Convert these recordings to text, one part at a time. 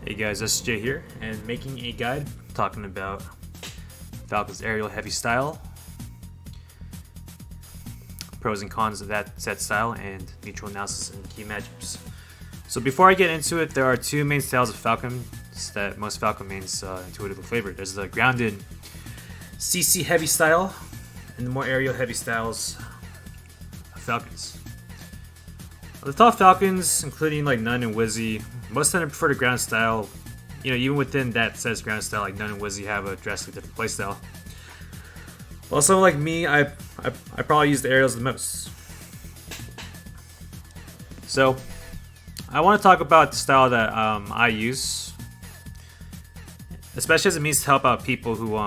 Hey guys, S2j here, and making a guide talking about Falcon's aerial heavy style, pros and cons of that set style, and neutral analysis and key matchups. So before I get into it, there are two main styles of Falcon that most Falcon mains intuitively favor. There's the grounded CC heavy style, and the more aerial heavy styles of Falcons. The top Falcons, including like Nun and Wizzy, most of them prefer the ground style. You know, even within that says ground style, like Nun and Wizzy have a drastically different playstyle. Also, like me, I probably use the aerials the most. So, I want to talk about the style that I use, especially as it means to help out people who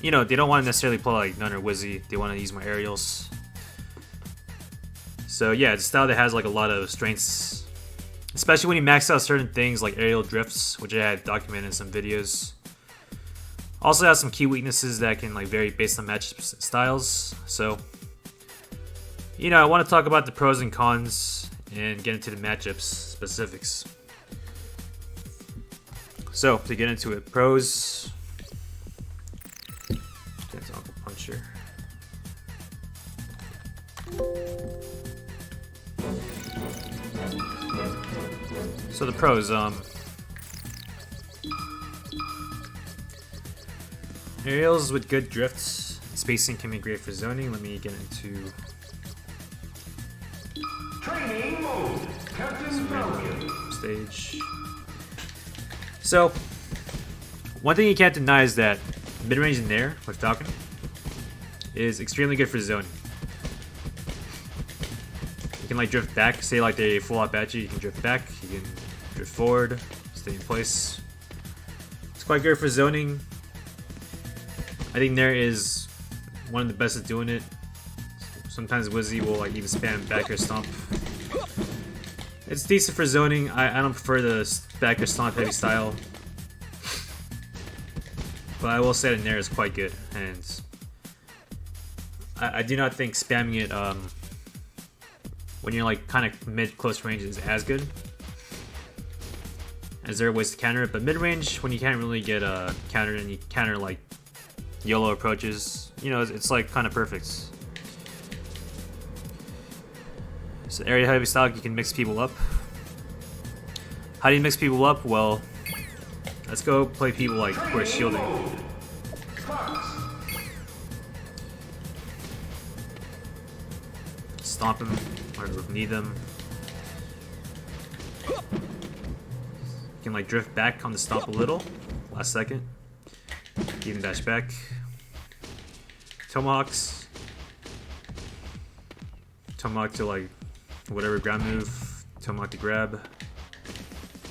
you know, they don't want to necessarily play like Nun or Wizzy. They want to use more aerials. So yeah, it's a style that has like a lot of strengths, especially when you max out certain things like aerial drifts, which I had documented in some videos. Also has some key weaknesses that can like vary based on match styles. So, you know, I want to talk about the pros and cons and get into the matchups specifics. So to get into it, pros. Get into Uncle Puncher. So the pros, aerials with good drifts, spacing can be great for zoning. Let me get into training mode. Captain Falcon. Stage. So, one thing you can't deny is that mid-range in there with Falcon is extremely good for zoning. You can like drift back, say like they full out at you, you can drift back, you can drift forward, stay in place. It's quite good for zoning. I think Nair is one of the best at doing it. Sometimes Wizzy will like even spam back air stomp. It's decent for zoning. I don't prefer the back air stomp heavy style, but I will say that Nair is quite good, and I do not think spamming it when you're like kind of mid close range is as good, as there are ways to counter it. But mid range, when you can't really get countered and you counter like YOLO approaches, you know, it's like kind of perfect. So area heavy style, you can mix people up. How do you mix people up? Well, let's go play people like who are shielding. Stomp them or knee them. You can like drift back on the stomp a little, last second. Even dash back. Tomahawks. Tomahawk to like whatever ground move. Tomahawk to grab.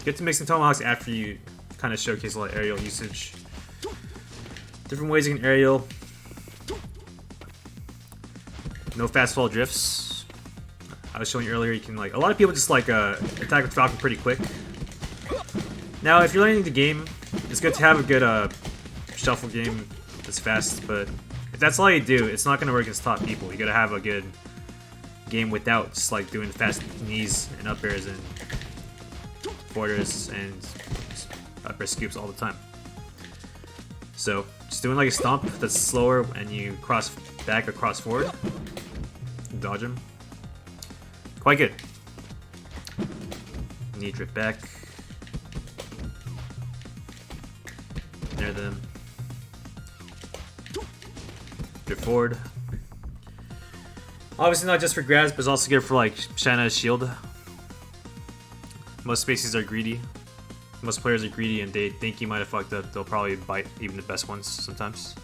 Get to mixing tomahawks after you kind of showcase a lot of aerial usage. Different ways you can aerial. No fast fall drifts. I was showing you earlier, you can like, a lot of people just like attack with Falcon pretty quick. Now if you're learning the game, it's good to have a good shuffle game that's fast, but if that's all you do, it's not going to work against top people. You got to have a good game without just like doing fast knees and up airs and borders and up air scoops all the time. So just doing like a stomp that's slower and you cross back or cross forward, dodge him. Quite good. Knee drift back. Near them. Drift forward. Obviously not just for grabs, but it's also good for like Shanna's shield. Most species are greedy. Most players are greedy and they think you might have fucked up. They'll probably bite even the best ones sometimes.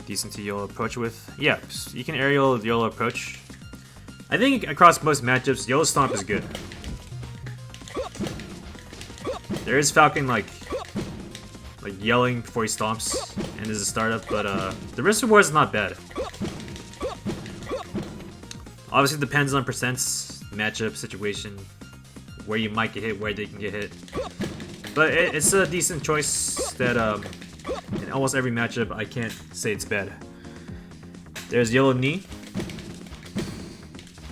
Decent to YOLO approach with. Yeah, you can aerial YOLO approach. I think across most matchups, YOLO stomp is good. There is Falcon like yelling before he stomps and is a startup, but the risk reward is not bad. Obviously, it depends on percents, matchup, situation, where you might get hit, where they can get hit. But it's a decent choice that in almost every matchup, I can't say it's bad. There's YOLO knee.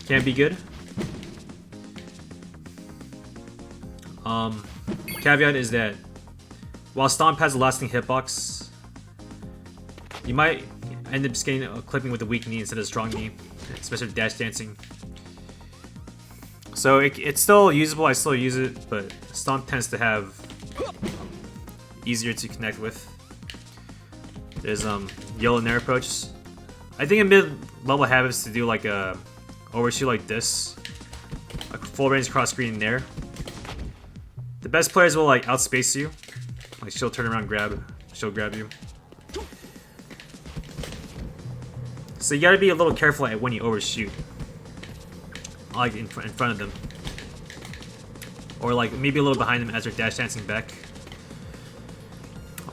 Can be good. Caveat is that while Stomp has a lasting hitbox, you might end up just getting a clipping with a weak knee instead of a strong knee, especially with dash dancing. So it's still usable, I still use it, but Stomp tends to have easier to connect with. There's yellow nair approach. I think a mid-level habit is to do like a overshoot like this, like full range cross screen nair. The best players will like outspace you, like she'll turn around, she'll grab you. So you gotta be a little careful at when you overshoot, like in front of them, or like maybe a little behind them as they're dash dancing back.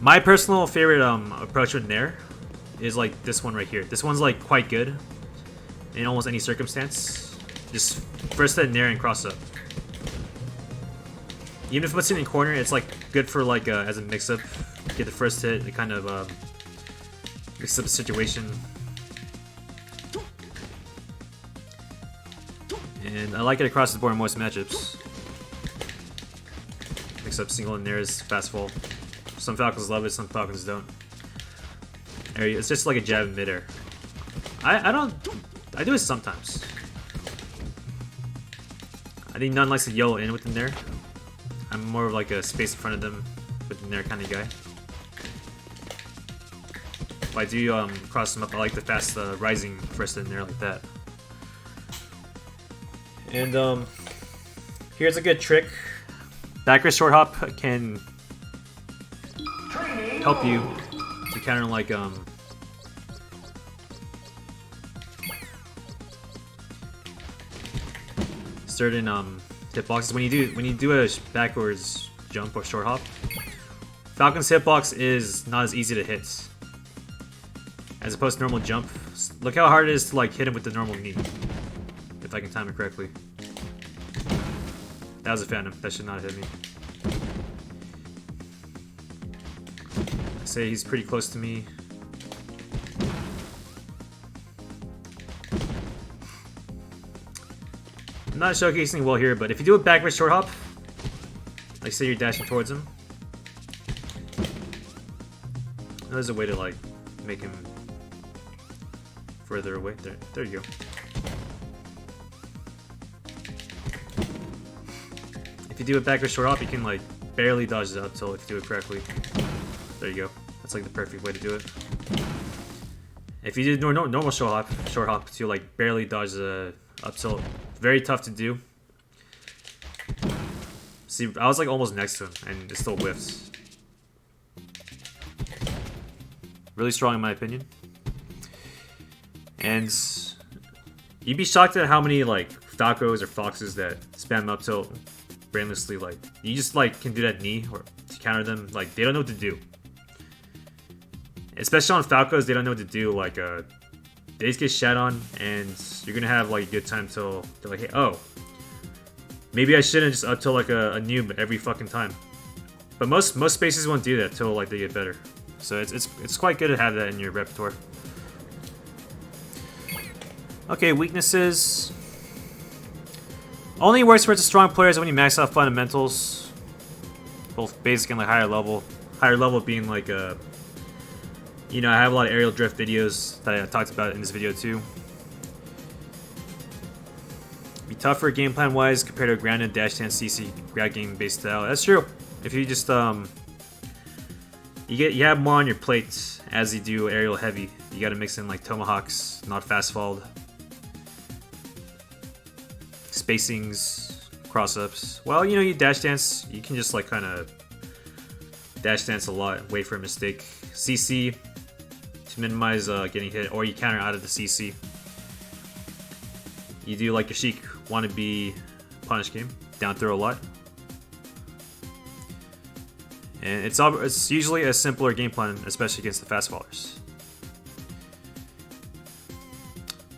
My personal favorite approach with nair is like this one right here. This one's like quite good in almost any circumstance. Just first hit nair and cross up. Even if it's in the corner, it's like good for like as a mix-up. Get the first hit, it kind of mixes up the situation. And I like it across the board in most matchups. Mix up single and nairs, fast fall. Some Falcons love it, some Falcons don't. It's just like a jab in midair. I do it sometimes. I think none likes to yellow in with the nair. I'm more of like a space in front of them with the nair kind of guy. If I do cross them up, I like the fast rising first in nair like that. And here's a good trick. Backward short hop can help you to counter like certain hitboxes. When you do a backwards jump or short hop, Falcon's hitbox is not as easy to hit as opposed to normal jump. Look how hard it is to like hit him with the normal knee. If I can time it correctly. That was a phantom. That should not hit me. I say he's pretty close to me. I'm not showcasing well here, but if you do a backward short hop, like say you're dashing towards him, there's a way to like make him further away. There you go. If you do a backward short hop, you can like barely dodge the up tilt if you do it correctly. There you go. That's like the perfect way to do it. If you did normal short hop to like barely dodge the up tilt, very tough to do. See, I was like almost next to him and it still whiffs. Really strong in my opinion. And you'd be shocked at how many like Falcos or Foxes that spam up tilt brainlessly. Like you just like can do that knee or to counter them. Like they don't know what to do. Especially on Falcos, they don't know what to do. Like they just get shat on, and you're gonna have like a good time till they're like, hey, oh, maybe I shouldn't just up tilt like a noob every fucking time. But most spaces won't do that till like they get better. So it's quite good to have that in your repertoire. Okay, weaknesses. Only works for its strong players when you max out fundamentals, both basic and like higher level. Higher level being like you know, I have a lot of aerial drift videos that I talked about in this video too. Be tougher game plan wise compared to a grounded dash dance CC grab game based style. That's true. If you just you have more on your plate as you do aerial heavy. You got to mix in like tomahawks, not fast falled, spacings, cross ups. Well, you know, you dash dance, you can just like kind of dash dance a lot, wait for a mistake. CC to minimize getting hit, or you counter out of the CC. You do like your Sheik wannabe punish game, down throw a lot. And it's usually a simpler game plan, especially against the fast fallers.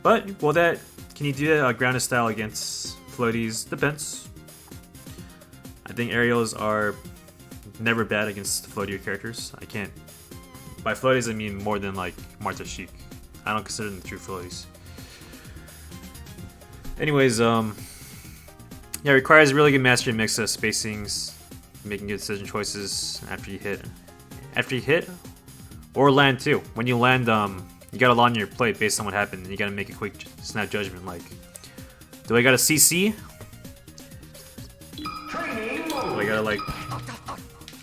But, well, can you do a grounded style against floaties? Depends. I think aerials are never bad against floatier characters. I can't. By floaties, I mean more than like Marth or Sheik. I don't consider them true floaties. Anyways, Yeah, it requires really good mastery mix of spacings, making good decision choices after you hit, or land too. When you land, you got a lot on your plate based on what happened, and you gotta make a quick snap judgment. Like, do I got a CC? Do I gotta like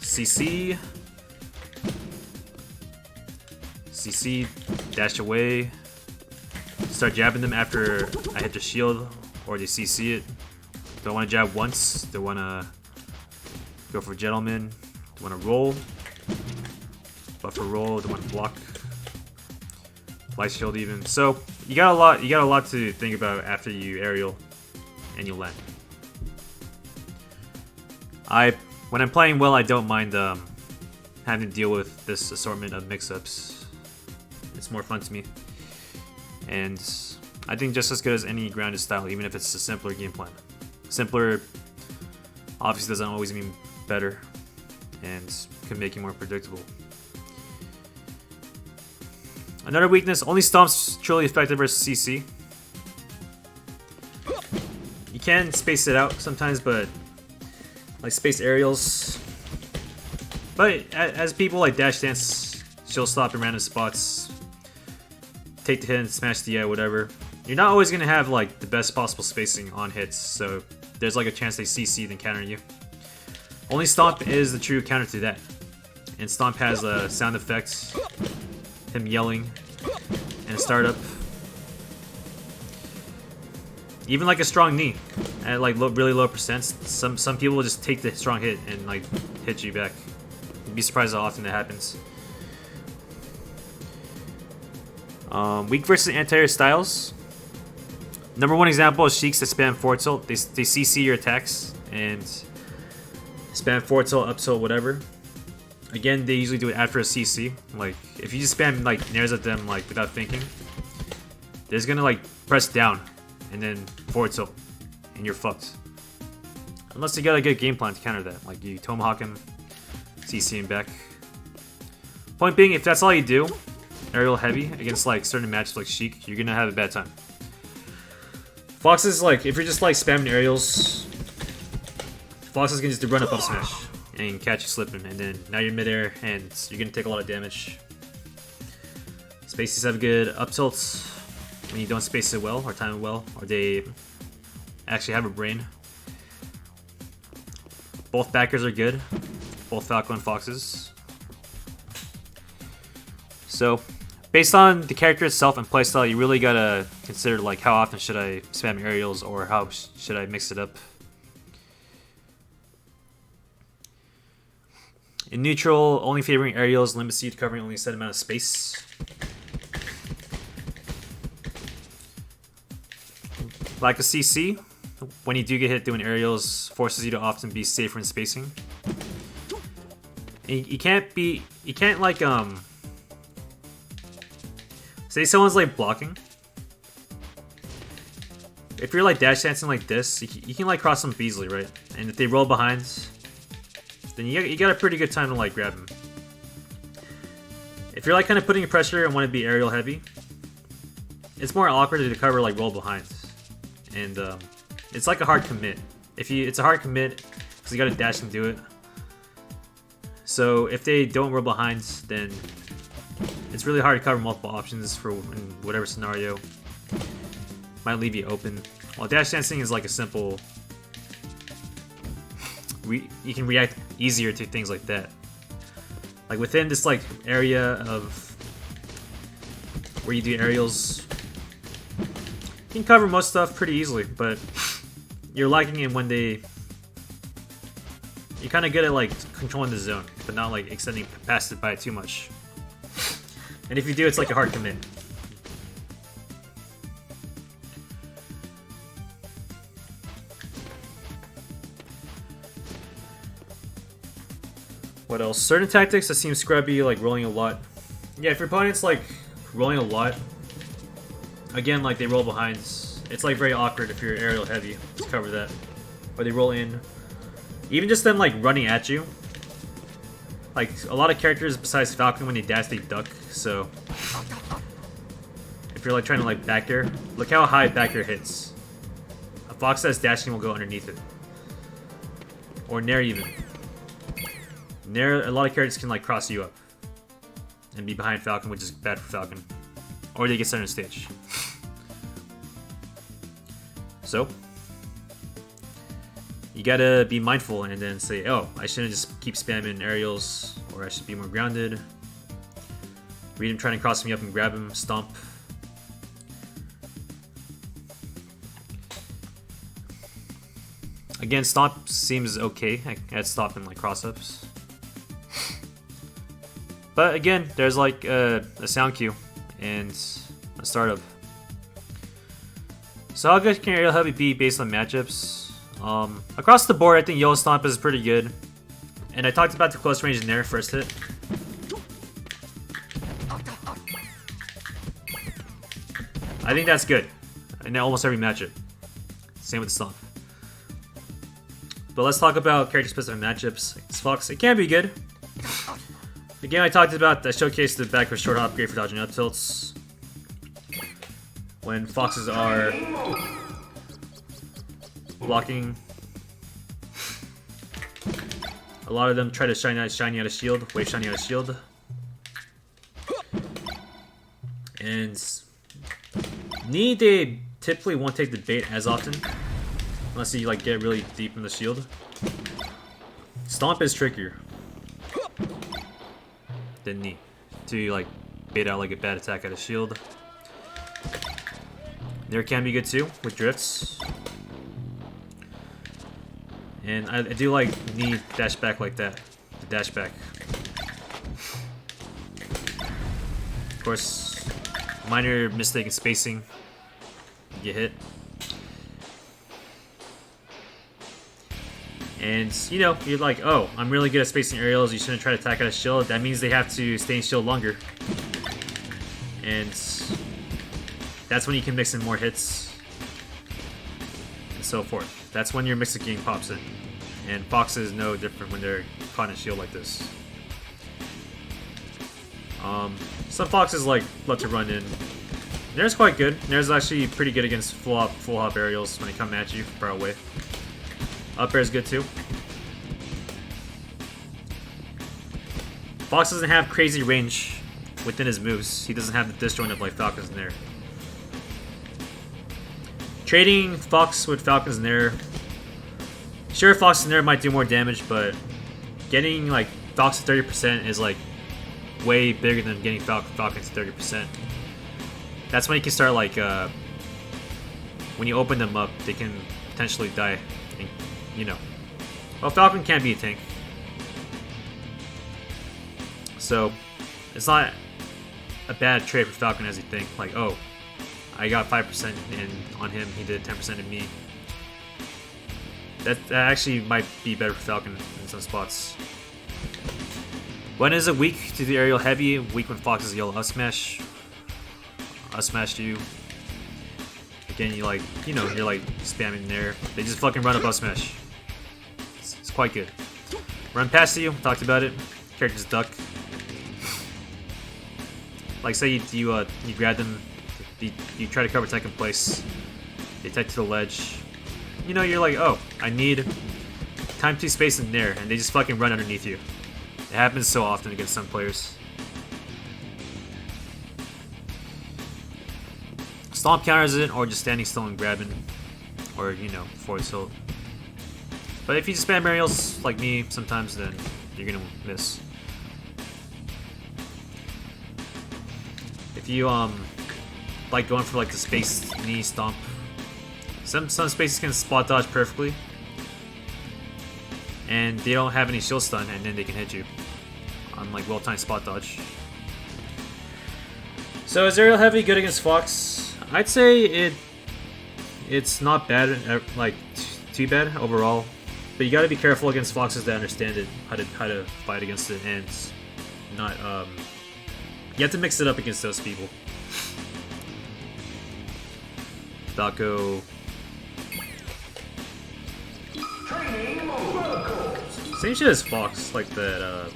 CC, dash away, start jabbing them after I hit the shield, or they CC it? Do I want to jab once? Do I want to go for gentleman? Do I want to roll? Buffer roll? Do I want to block? Light shield even. So you got a lot to think about after you aerial and you land. When I'm playing well, I don't mind having to deal with this assortment of mix-ups. It's more fun to me, and I think just as good as any grounded style, even if it's a simpler game plan. Simpler obviously doesn't always mean better, and can make you more predictable. Another weakness: only Stomp's truly effective versus CC. You can space it out sometimes, but like space aerials. But as people like dash dance, she'll stop in random spots, take the hit and smash the whatever. You're not always gonna have like the best possible spacing on hits, so there's like a chance they CC then counter you. Only Stomp is the true counter to that, and Stomp has a sound effect, him yelling, and a startup. Even like a strong knee at like really low percents, some people will just take the strong hit and like hit you back. You'd be surprised how often that happens. Weak versus anti-air styles. Number one example is Sheiks that spam forward tilt. They CC your attacks and spam forward tilt, up tilt, whatever. Again, they usually do it after a CC. Like if you just spam like nairs at them like without thinking, they're just gonna like press down and then forward tilt, and you're fucked. Unless you got a good game plan to counter that, like you tomahawk him, CC him back. Point being, if that's all you do, aerial heavy against like certain matches like Sheik, you're gonna have a bad time. Foxes, like if you're just like spamming aerials, Foxes can just run up smash and catch you slipping, and then now you're midair and you're gonna take a lot of damage. Spaces have good up tilts when you don't space it well or time it well, or they actually have a brain. Both backers are good, both Falco and Foxes. So, based on the character itself and playstyle, you really gotta consider like how often should I spam aerials or how should I mix it up. In neutral, only favoring aerials limits you to covering only a set amount of space. Like a CC, when you do get hit doing aerials, forces you to often be safer in spacing. And you can't like say someone's like blocking. If you're like dash dancing like this, you can like cross them up easily, right? And if they roll behind, then you got a pretty good time to like grab them. If you're like kind of putting pressure and want to be aerial heavy, it's more awkward to cover like roll behinds, and it's like a hard commit. It's a hard commit because you got to dash and do it. So if they don't roll behinds, then it's really hard to cover multiple options for in whatever scenario. Might leave you open. While dash dancing is like a simple, you can react easier to things like that. Like within this like area of where you do aerials, you can cover most stuff pretty easily, but you're lacking in when you're kind of good at like controlling the zone, but not like extending past it by too much. And if you do, it's like a hard commit. What else? Certain tactics that seem scrubby, like rolling a lot. Yeah, if your opponent's like rolling a lot, again, like they roll behind, it's like very awkward if you're aerial heavy to cover that. Or they roll in. Even just them like running at you. Like a lot of characters besides Falcon, when they dash, they duck. So if you're like trying to like back air, look how high back air hits. Fox that's dashing will go underneath it. Or Nair even. Nair, a lot of characters can like cross you up. And be behind Falcon, which is bad for Falcon. Or they get center stage. So, you gotta be mindful and then say, oh, I shouldn't just keep spamming aerials, or I should be more grounded. Read him trying to cross me up and grab him, stomp. Again, stomp seems okay at stopping like cross-ups. But again, there's like a sound cue and a startup. So how good can aerial heavy be based on matchups? Across the board, I think Yellow Stomp is pretty good. And I talked about the close range in there first hit. I think that's good in almost every matchup. Same with the Stomp. But let's talk about character-specific matchups. Fox, it can be good. Again, I talked about, I showcased the back with short hop, great for dodging up tilts. When Foxes are blocking, a lot of them try to shiny out of shield, wave shiny out of shield. And knee, they typically won't take the bait as often, unless you like get really deep in the shield. Stomp is trickier than knee to like bait out like a bad attack out of shield. There can be good too with drifts. And I do like knee dash back like that. The dash back. Of course, minor mistake in spacing. You get hit. And you know, you're like, oh, I'm really good at spacing aerials, you shouldn't try to attack out of shield. That means they have to stay in shield longer. And that's when you can mix in more hits. And so forth. That's when your mixer game pops in. And Fox is no different when they're caught in shield like this. Some Foxes like love to run in. Nair's quite good. Nair's actually pretty good against full hop aerials when they come at you far away. Up air is good too. Fox doesn't have crazy range within his moves. He doesn't have the disjoint of like Falcons in there. Trading Fox with Falcons in there. Sure, Fox in there might do more damage, but getting like Fox to 30% is like way bigger than getting Falcons to 30%. That's when you can start like when you open them up, they can potentially die. And, you know, well, Falcon can't be a tank, so it's not a bad trade for Falcon as you think. Like, oh, I got 5% in on him, he did 10% in me. That actually might be better for Falcon in some spots. When is it weak to the aerial heavy? Weak when Fox is yellow up smash. Up smashed you. Again, you like, you know, you're like spamming there. They just fucking run up up smash. It's quite good. Run past you, talked about it. Characters duck. Like say you grab them, you try to cover second place. They take to the ledge. You know, you're like, oh, I need time to space in there, and they just fucking run underneath you. It happens so often against some players. Stomp counters it, or just standing still and grabbing, or you know, forward tilt. But if you just spam aerials like me sometimes, then you're gonna miss. If you like going for like the space knee stomp, some spaces can spot dodge perfectly, and they don't have any shield stun, and then they can hit you on like well-timed spot dodge. So is aerial heavy good against Fox? I'd say it's not bad, like too bad overall, but you got to be careful against Foxes that understand it, how to fight against it, and not you have to mix it up against those people. Falco. Same shit as Fox, like that.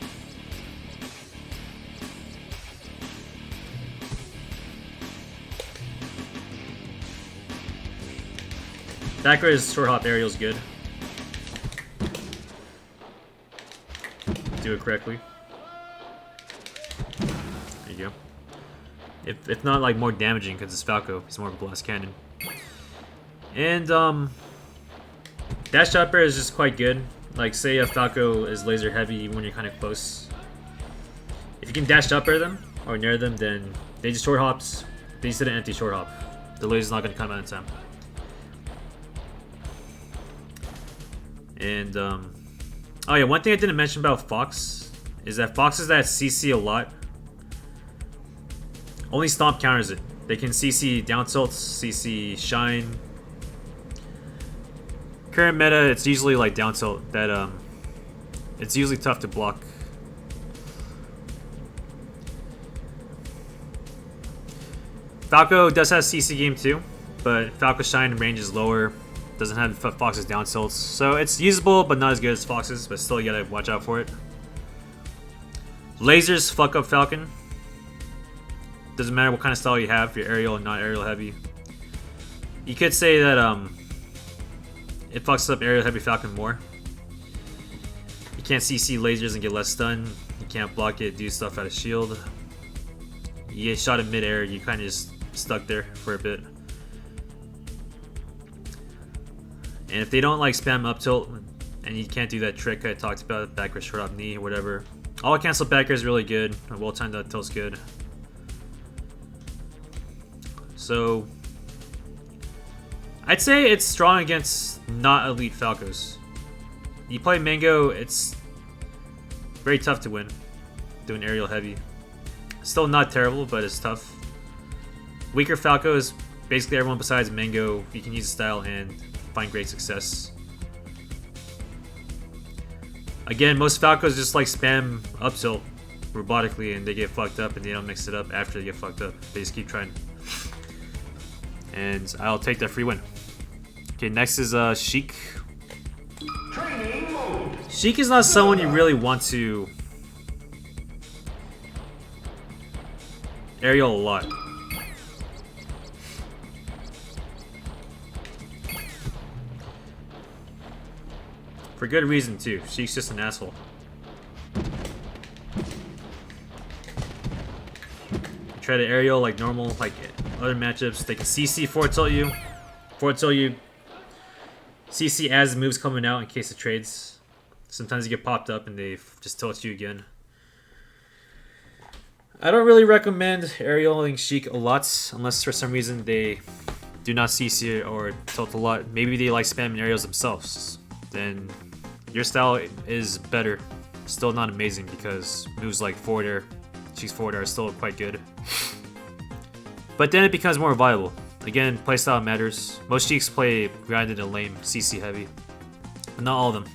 Backwards short hop aerial is good. Do it correctly. There you go. If not like more damaging because it's Falco, he's more of a glass cannon. And dash up air is just quite good. Like say a Falco is laser heavy even when you're kind of close. If you can dash up air them or near them, then they just short hops. They just did an empty short hop. The laser's not going to come out in time. And oh yeah, one thing I didn't mention about Fox is that foxes that CC a lot, only Stomp counters it. They can CC down tilts, CC shine. Current meta, it's usually like down tilt that it's usually tough to block. Falco does have CC game too, but Falco shine range is lower. Doesn't have Fox's down tilts, so it's usable but not as good as Fox's. But still, you gotta watch out for it. Lasers fuck up Falcon. Doesn't matter what kind of style you have, if you're aerial and not aerial heavy. You could say that it fucks up aerial heavy Falcon more. You can't CC lasers and get less stun. You can't block it, do stuff out of shield. You get shot in mid-air, you kind of just stuck there for a bit. And if they don't like spam up tilt, and you can't do that trick I talked about, backward short up knee or whatever. All cancel backer is really good. Well timed up tilt's good. So I'd say it's strong against not elite Falcos. You play Mango, it's very tough to win doing aerial heavy. Still not terrible, but it's tough. Weaker Falco is basically everyone besides Mango. You can use the style and find great success. Again, most Falcos just like spam up tilt robotically and they get fucked up and they don't mix it up after they get fucked up. They just keep trying. And I'll take that free win. Okay, next is Sheik. Training mode. Sheik is not someone you really want to aerial a lot. For good reason too. Sheik's just an asshole. Try to aerial like normal, like other matchups. They can CC forward tilt you. Forward tilt you. CC as the move's coming out in case of trades. Sometimes you get popped up and they just tilt you again. I don't really recommend aerialing Sheik a lot unless for some reason they do not CC or tilt a lot. Maybe they like spamming aerials themselves. Then your style is better. Still not amazing because moves like forward air, Sheik's forward air are still quite good. But then it becomes more viable. Again, playstyle matters. Most Sheiks play grounded and lame, CC heavy. But not all of them.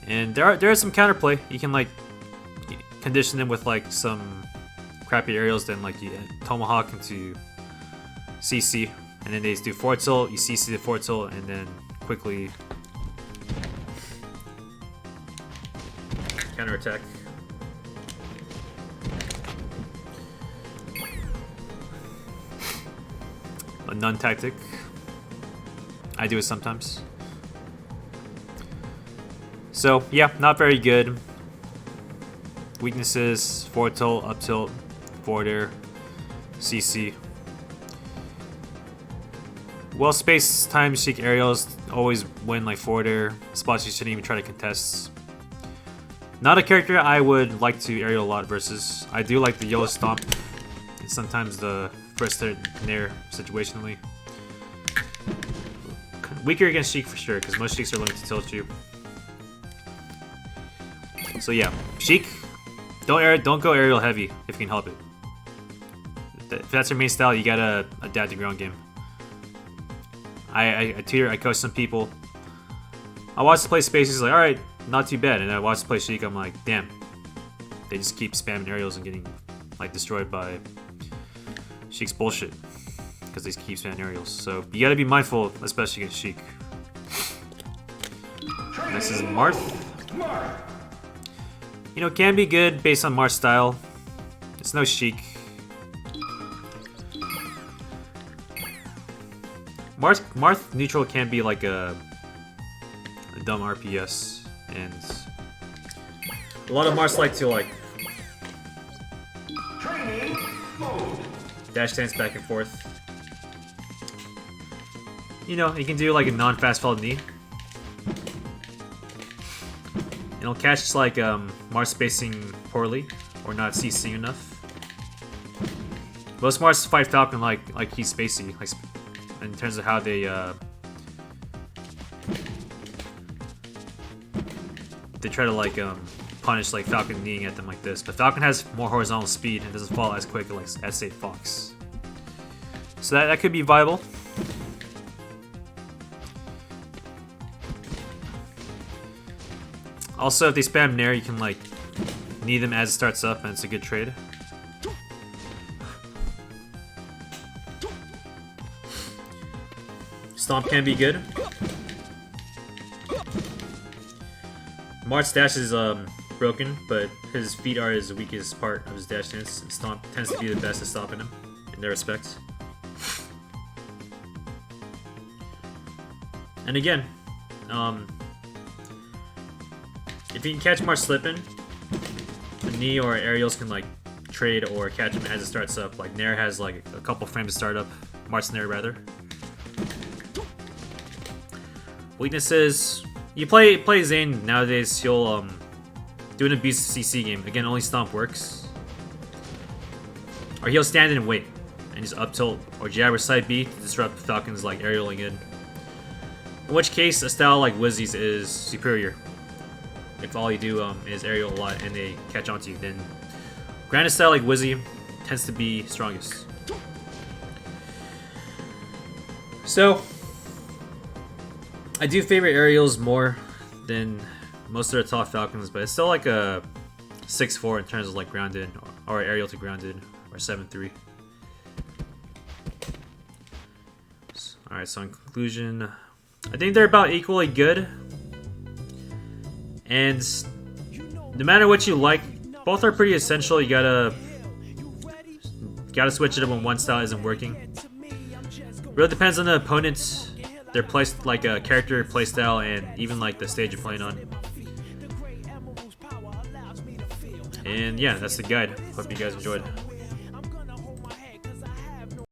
And there is some counterplay. You can like condition them with like some crappy aerials, then like you tomahawk into CC. And then they do forward tilt, you CC the forward tilt, and then quickly counter attack. A nun tactic. I do it sometimes. So yeah, not very good. Weaknesses: forward tilt, up tilt, forward air, CC. Well, space time Sheik aerials always win like forward air spots you shouldn't even try to contest. Not a character I would like to aerial a lot versus. I do like the yellow stomp and sometimes the first nair situationally. Weaker against Sheik for sure because most Sheiks are limited to tilt you. So yeah, Sheik, don't go aerial heavy if you can help it. If that's your main style, you gotta adapt the ground game. I coach some people. I watch them play Spaces like, alright, not too bad. And I watch them play Sheik, I'm like, damn. They just keep spamming aerials and getting like destroyed by Sheik's bullshit. Because they keep spamming aerials. So you gotta be mindful, especially against Sheik. Next is Marth. You know, can be good based on Marth's style. It's no Sheik. Marth neutral can be like a dumb RPS, and a lot of Marths like to like Training mode. dash dance back and forth. You know, you can do like a non-fast fall knee. It'll catch like Marth spacing poorly or not CC enough. Most Marths fight Falcon like he's spacey, like in terms of how they try to like punish like Falcon kneeing at them like this. But Falcon has more horizontal speed and doesn't fall as quick as say Fox. So that could be viable. Also, if they spam Nair, you can like knee them as it starts up, and it's a good trade. Stomp can be good. Marth's dash is broken, but his feet are his weakest part of his dash dance. Stomp tends to be the best at stopping him in their respect. And again, if you can catch Marth slipping, the knee or aerials can like trade or catch him as it starts up. Like Nair has like a couple frames to start up. Marth's Nair rather. Weaknesses: you play Zane nowadays, he'll do an abuse CC game. Again, only Stomp works. Or he'll stand in and wait and just up tilt or jab or side B to disrupt Falcon's like aerialing in. In which case, a style like Wizzy's is superior. If all you do is aerial a lot and they catch onto you, then granted style like Wizzy tends to be strongest. So I do favor aerials more than most of the top Falcons, but it's still like a 6-4 in terms of like grounded or aerial to grounded or 7-3. Alright, so in conclusion, I think they're about equally good. And no matter what you like, both are pretty essential. You gotta switch it up when one style isn't working. Really depends on the opponent, their play, like a character playstyle, and even like the stage you're playing on. And yeah, that's the guide. Hope you guys enjoyed.